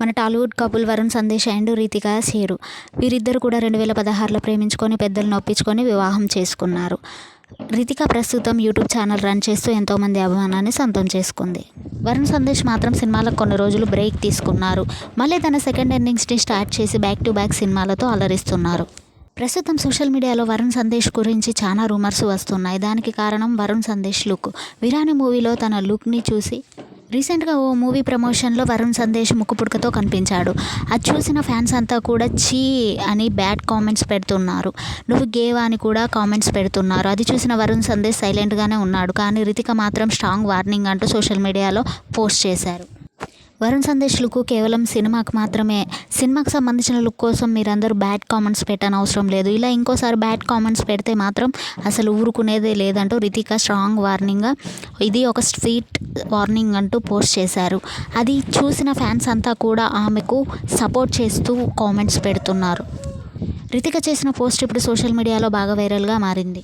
మన Tollywood couple Varun Sandesh and Ritika సేరు. వీరిద్దరు కూడా 2016లో ప్రేమించుకొని పెద్దలను ఒప్పించుకొని వివాహం చేసుకున్నారు. రితిక ప్రస్తుతం యూట్యూబ్ ఛానల్ రన్ చేస్తూ ఎంతోమంది అభిమానాన్ని సొంతం చేసుకుంది. వరుణ్ సందేశ్ మాత్రం సినిమాలకు కొన్ని రోజులు బ్రేక్ తీసుకున్నారు. మళ్ళీ తన సెకండ్ ఇన్నింగ్స్ని స్టార్ట్ చేసి బ్యాక్ టు బ్యాక్ సినిమాలతో అలరిస్తున్నారు. ప్రస్తుతం సోషల్ మీడియాలో వరుణ్ సందేశ్ గురించి చాలా రూమర్స్ వస్తున్నాయి. దానికి కారణం వరుణ్ సందేశ్ లుక్. విరాని మూవీలో తన లుక్ని చూసి రీసెంట్గా ఓ మూవీ ప్రమోషన్లో వరుణ్ సందేశ్ ముక్కు పుడకతో కనిపించాడు. అది చూసిన ఫ్యాన్స్ అంతా కూడా చీ అని బ్యాడ్ కామెంట్స్ పెడుతున్నారు. నువ్వు గేవా అని కూడా కామెంట్స్ పెడుతున్నారు. అది చూసిన వరుణ్ సందేశ్ సైలెంట్గానే ఉన్నాడు. కానీ రితిక మాత్రం స్ట్రాంగ్ వార్నింగ్ అంటూ సోషల్ మీడియాలో పోస్ట్ చేశారు. వరుణ్ సందేశ్ లుక్ కేవలం సినిమాకు మాత్రమే. సినిమాకు సంబంధించిన లుక్ కోసం మీరందరూ బ్యాడ్ కామెంట్స్ పెట్టనవసరం లేదు. ఇలా ఇంకోసారి బ్యాడ్ కామెంట్స్ పెడితే మాత్రం అసలు ఊరుకునేదే లేదంటూ రితిక స్ట్రాంగ్ వార్నింగ్గా ఇది ఒక స్వీట్ వార్నింగ్ అంటూ పోస్ట్ చేశారు. అది చూసిన ఫ్యాన్స్ అంతా కూడా ఆమెకు సపోర్ట్ చేస్తూ కామెంట్స్ పెడుతున్నారు. రితిక చేసిన పోస్ట్ ఇప్పుడు సోషల్ మీడియాలో బాగా వైరల్గా మారింది.